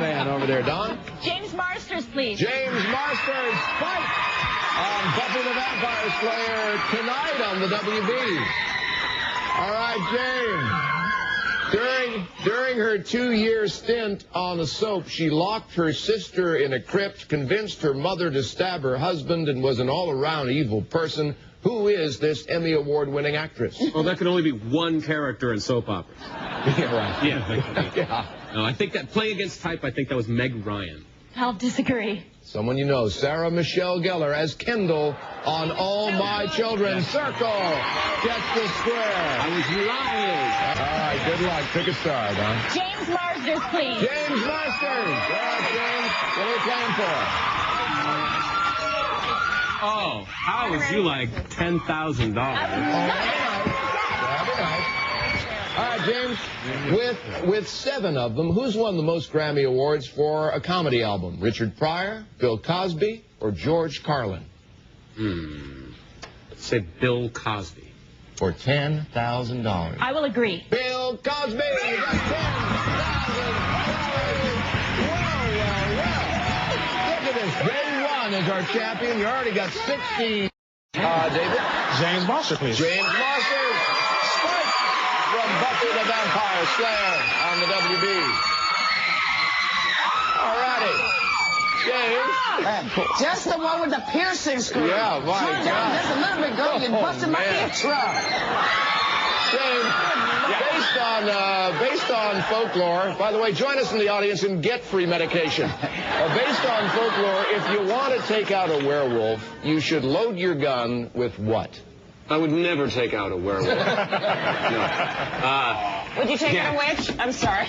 man over there, Don. James Marsters, please. James Marsters, fight on Buffy the Vampire Slayer tonight on the WB. All right, James. During her 2-year stint on the soap, she locked her sister in a crypt, convinced her mother to stab her husband, and was an all-around evil person. Who is this Emmy Award-winning actress? Well, that can only be one character in soap operas. Yeah, right. Yeah. No, I think that, playing against type, I think that was Meg Ryan. I'll disagree. Someone you know, Sarah Michelle Gellar as Kendall on All My Children. Circle gets the square. I was lying. All right, good luck. Pick a star, Don. James Marsters, please. James Marsters. All right, James. What are you playing for? Oh, how would you like $10,000? All right, James, with 7 of them, who's won the most Grammy Awards for a comedy album? Richard Pryor, Bill Cosby, or George Carlin? Let's say Bill Cosby. For $10,000. I will agree. Bill Cosby, you got $10,000. Well. Look at this. Day 1 is our champion. You already got 60. David? James Marsters, please. James Marsters. From Buffy the Vampire Slayer on the WB. All righty. James. Just the one with the piercing screen. Yeah, my Turn down God. just a little bit, girl. You busted my eardrum. James, based on folklore, by the way, join us in the audience and get free medication. Based on folklore, if you want to take out a werewolf, you should load your gun with what? I would never take out a werewolf. No. Would you take out a witch? I'm sorry.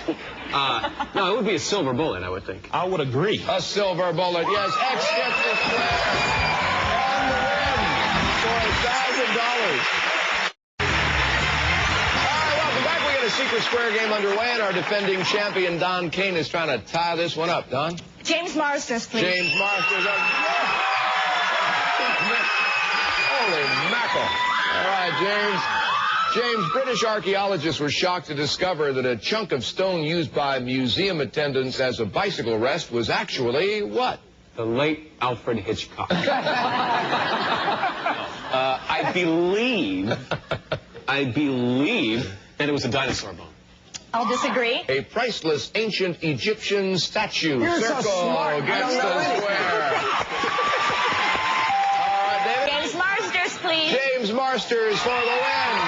No, it would be a silver bullet, I would think. I would agree. A silver bullet, yes. X gets the square. On the win for $1,000. All right, welcome back. We got a secret square game underway, and our defending champion, Don Kane, is trying to tie this one up. Don? James Marsters, please. James Marsters. Holy mackerel. All right, James. James, British archaeologists were shocked to discover that a chunk of stone used by museum attendants as a bicycle rest was actually what? The late Alfred Hitchcock. I believe that it was a dinosaur bone. I'll disagree. A priceless ancient Egyptian statue. You're so Circle smart. gets the square. All right, David. James Marsters, please. James Marsters for the win.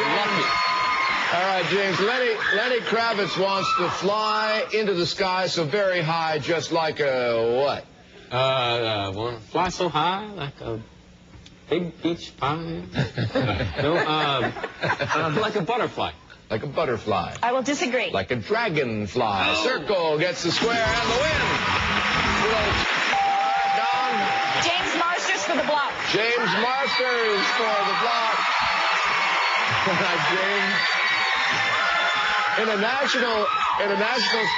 Lucky. All right, James. Lenny Kravitz wants to fly into the sky so very high, just like a what? Want to fly so high like a big peach pie? No, like a butterfly. Like a butterfly. I will disagree. Like a dragonfly. Circle gets the square and the win. Don. James Marsters for the block. James Marsters for the block. All right, James. In a national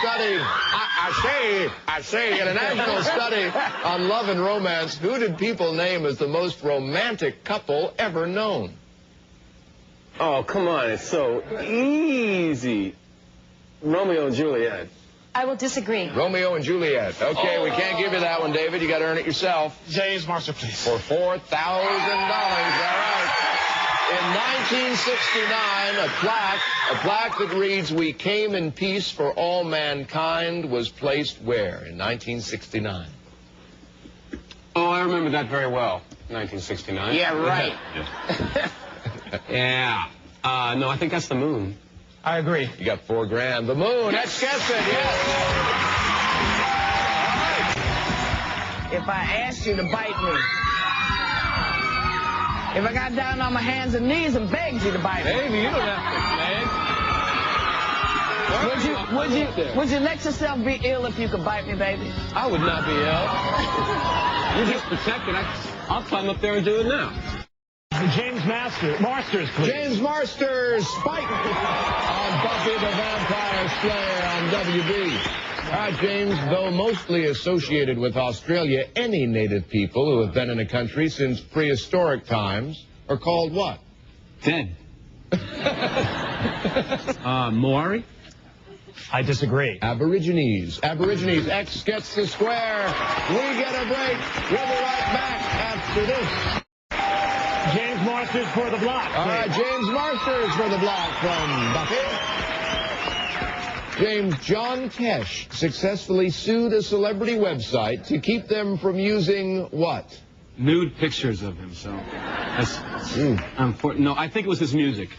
study, I say, in a national study on love and romance, who did people name as the most romantic couple ever known? Oh, come on, it's so easy. Romeo and Juliet. I will disagree. Romeo and Juliet. Okay, we can't give you that one, David. You got to earn it yourself. James Marsters, please. For $4,000. All right. In 1969, a plaque that reads, "We came in peace for all mankind," was placed where in 1969? Oh, I remember that very well. 1969. Yeah, right. Yeah. No, I think that's the moon. I agree. You got $4,000. The moon. That's guess it. Yes. If I asked you to bite me, if I got down on my hands and knees and begged you to bite me, Baby, you don't have to beg. would you let yourself be ill if you could bite me, baby? I would not be ill. You just protect it. I'll climb up there and do it now. James Marsters, please. James Marsters, fight on Buffy the Vampire Slayer on WB. All right, James, though mostly associated with Australia, any native people who have been in a country since prehistoric times are called what? Dead. Maori? I disagree. Aborigines. Aborigines. X gets the square. We get a break. We'll be right back after this. James Marsters for the block. All right, James Marsters for the block from Buffy. James, John Tesh successfully sued a celebrity website to keep them from using what? Nude pictures of him, so that's unfortunate. No, I think it was his music.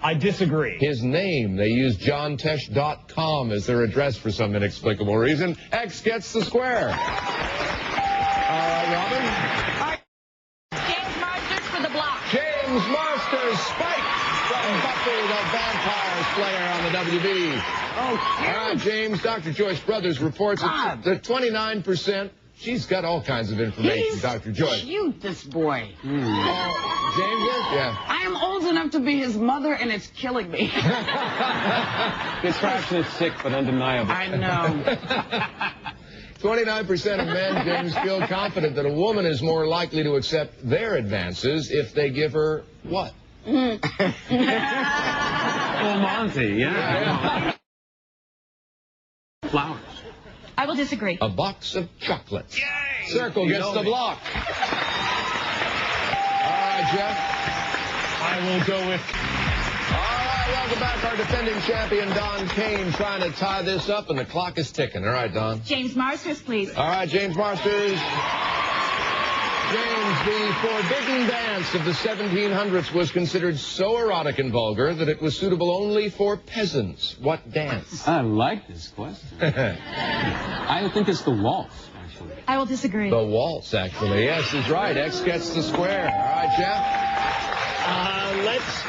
I disagree. His name. They used johntesh.com as their address for some inexplicable reason. X gets the square. All right, Robin. James Marsters for the block. James Marsters, Spike from Buffy the Vampire Slayer on the WB. Oh, All right, James. Dr. Joyce Brothers reports that 29%. She's got all kinds of information, he's Dr. Joyce. cute, this boy. James is? Yeah. I am old enough to be his mother, and it's killing me. Contraction is sick, but undeniable. I know. 29% of men, James, feel confident that a woman is more likely to accept their advances if they give her what? Well, Monty, yeah. Flowers. I will disagree. A box of chocolates. Yay! Circle gets the block. All right, Jeff. I will go with... All right, welcome back. Our defending champion, Don Kane, trying to tie this up, and the clock is ticking. All right, Don. James Marsters, please. All right, James Marsters. James, the forbidden dance of the 1700s was considered so erotic and vulgar that it was suitable only for peasants. What dance? I like this question. I think it's the waltz, actually. I will disagree. The waltz, actually. Yes, is right. X gets the square. All right, Jeff. Let's